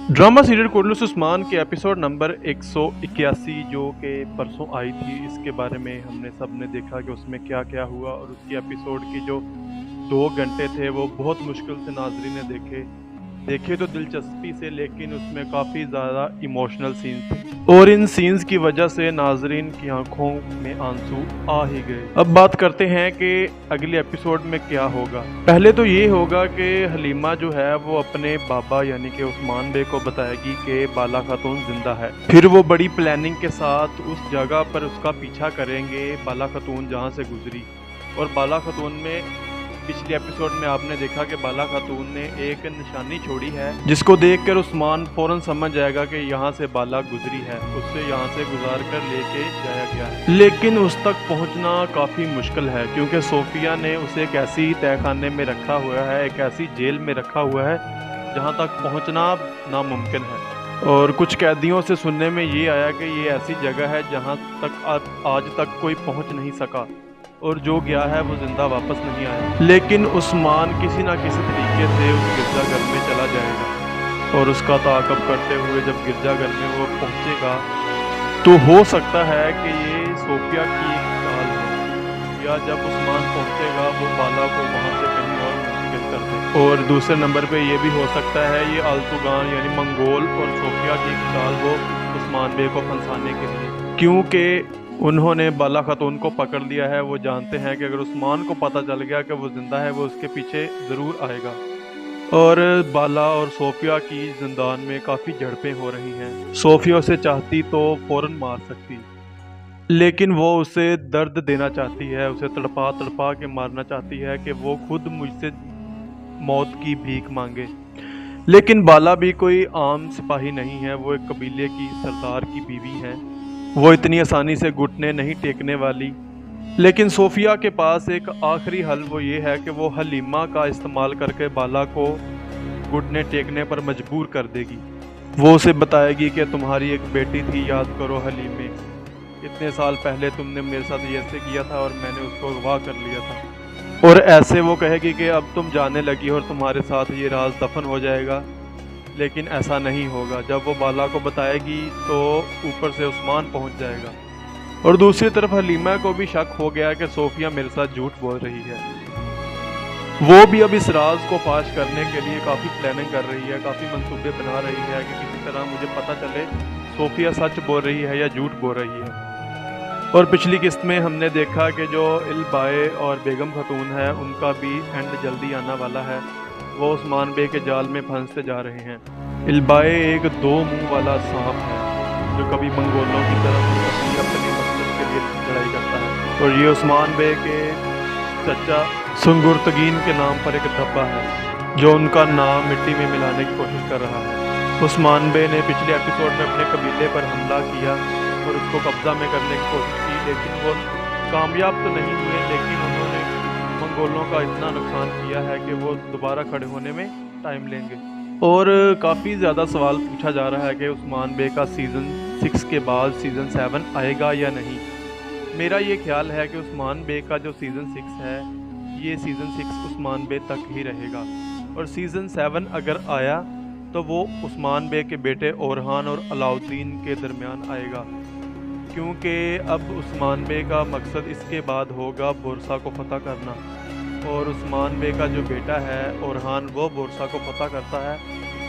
Drama serial कुर्लुस Usman के episode number 181 जो कि परसों आई थी, इसके बारे में हमने सब ने देखा कि उसमें क्या क्या हुआ। और उसकी एपिसोड की जो 2 घंटे थे वो बहुत मुश्किल से नाजरीन ने देखे तो दिलचस्पी से, लेकिन उसमें काफ़ी ज़्यादा इमोशनल सीन थे और इन सीन्स की वजह से नाजरीन की आंखों में आंसू आ ही गए। अब बात करते हैं कि अगले एपिसोड में क्या होगा। पहले तो ये होगा कि हलीमा जो है वो अपने बाबा यानी कि उस्मान बे को बताएगी कि बाला खातून जिंदा है। फिर वो बड़ी प्लानिंग के साथ उस जगह पर उसका पीछा करेंगे बाला खातून जहाँ से गुजरी। और बाला खातून में पिछले एपिसोड में आपने देखा कि बाला खातून ने एक निशानी छोड़ी है, जिसको देखकर उस्मान फौरन समझ जाएगा कि यहाँ से बाला गुजरी है, उससे यहाँ से गुजार कर लेके जाया गया है। लेकिन उस तक पहुँचना काफ़ी मुश्किल है क्योंकि सोफिया ने उसे एक ऐसी तहखाने में रखा हुआ है, एक ऐसी जेल में रखा हुआ है जहाँ तक पहुँचना नामुमकिन है। और कुछ कैदियों से सुनने में ये आया कि ये ऐसी जगह है जहाँ तक आज तक कोई पहुँच नहीं सका और जो गया है वो जिंदा वापस नहीं आया। लेकिन उस्मान किसी ना किसी तरीके से उस गिरजाघर में चला जाएगा और उसका ताक़ब करते हुए जब गिरजाघर में वो पहुंचेगा तो हो सकता है कि ये सोफिया की एक चाल हो, या जब उस्मान पहुंचेगा वो बाला को वहां से कहीं और मुंतकिल कर दे। और दूसरे नंबर पे ये भी हो सकता है ये आल्तुगान यानी मंगोल और सोफिया की एक चाल हो उस्मान बे को फंसाने के लिए, क्योंकि उन्होंने बाला खातून को पकड़ लिया है। वो जानते हैं कि अगर उस्मान को पता चल गया कि वो जिंदा है वो उसके पीछे ज़रूर आएगा। और बाला और सोफिया की जिंदान में काफ़ी झड़पें हो रही हैं। सोफिया उसे चाहती तो फ़ौरन मार सकती, लेकिन वो उसे दर्द देना चाहती है, उसे तड़पा तड़पा के मारना चाहती है कि वो खुद मुझसे मौत की भीख मांगे। लेकिन बाला भी कोई आम सिपाही नहीं है, वो एक कबीले की सरदार की बीवी है, वो इतनी आसानी से घुटने नहीं टेकने वाली। लेकिन सोफिया के पास एक आखिरी हल वो ये है कि वो हलीमा का इस्तेमाल करके बाला को घुटने टेकने पर मजबूर कर देगी। वो उसे बताएगी कि तुम्हारी एक बेटी थी, याद करो हलीमे, इतने साल पहले तुमने मेरे साथ ये ऐसे किया था और मैंने उसको अगवा कर लिया था। और ऐसे वो कहेगी कि अब तुम जाने लगी और तुम्हारे साथ ये राज दफन हो जाएगा। लेकिन ऐसा नहीं होगा। जब वो बाला को बताएगी तो ऊपर से उस्मान पहुंच जाएगा। और दूसरी तरफ हलीमा को भी शक हो गया कि सोफिया मेरे साथ झूठ बोल रही है। वो भी अब इस राज को फाश करने के लिए काफ़ी प्लानिंग कर रही है, काफ़ी मंसूबे बना रही है कि किसी तरह मुझे पता चले सोफिया सच बोल रही है या झूठ बोल रही है। और पिछली किस्त में हमने देखा कि जो इल्बाए और बेगम खातून है उनका भी एंड जल्दी आना वाला है। वो उस्मान बे के जाल में फंसते जा रहे हैं। इल्बाए एक 2 मुंह वाला सांप है जो कभी मंगोलों की तरफ कभी अपने मकसद के लिए लड़ाई करता है। और ये उस्मान बे के चचा सुंगुर्तगीन के नाम पर एक धब्बा है जो उनका नाम मिट्टी में मिलाने की कोशिश कर रहा है। उस्मान बे ने पिछले एपिसोड में अपने कबीले पर हमला किया और उसको कब्जा में करने की कोशिश की, लेकिन वो कामयाब तो नहीं हुए। लेकिन उन्होंने मंगोलों का इतना नुकसान किया है कि वो दोबारा खड़े होने में टाइम लेंगे। और काफ़ी ज़्यादा सवाल पूछा जा रहा है कि उस्मान बे का सीज़न 6 के बाद सीज़न 7 आएगा या नहीं। मेरा ये ख्याल है कि उस्मान बे का जो सीज़न 6 है ये सीज़न 6 उस्मान बे तक ही रहेगा। और सीज़न 7 अगर आया तो वो उस्मान बे के बेटे ओरहान और अलाउद्दीन के दरमियान आएगा, क्योंकि अब उस्मान बे का मकसद इसके बाद होगा बोरसा को फतह करना। और उस्मान बे का जो बेटा है ओरहान वो बोरसा को फतह करता है,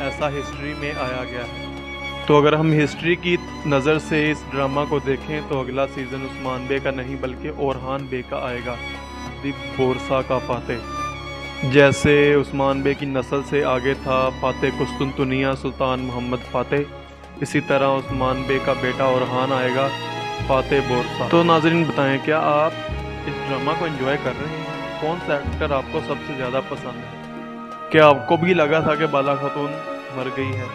ऐसा हिस्ट्री में आया गया है। तो अगर हम हिस्ट्री की नज़र से इस ड्रामा को देखें तो अगला सीज़न उस्मान बे का नहीं बल्कि ओरहान बे का आएगा, दी बोरसा का फातेह। जैसे उस्मान बे की नस्ल से आगे था फातेह कुस्तुनतुनिया सुल्तान मोहम्मद फातेह, इसी तरह उस्मान बे का बेटा ओरहान आएगा फातेह बोरसा। तो नाज़रीन बताएं, क्या आप इस ड्रामा को एंजॉय कर रहे हैं? कौन सा एक्टर आपको सबसे ज़्यादा पसंद है? क्या आपको भी लगा था कि बाला खातून मर गई है?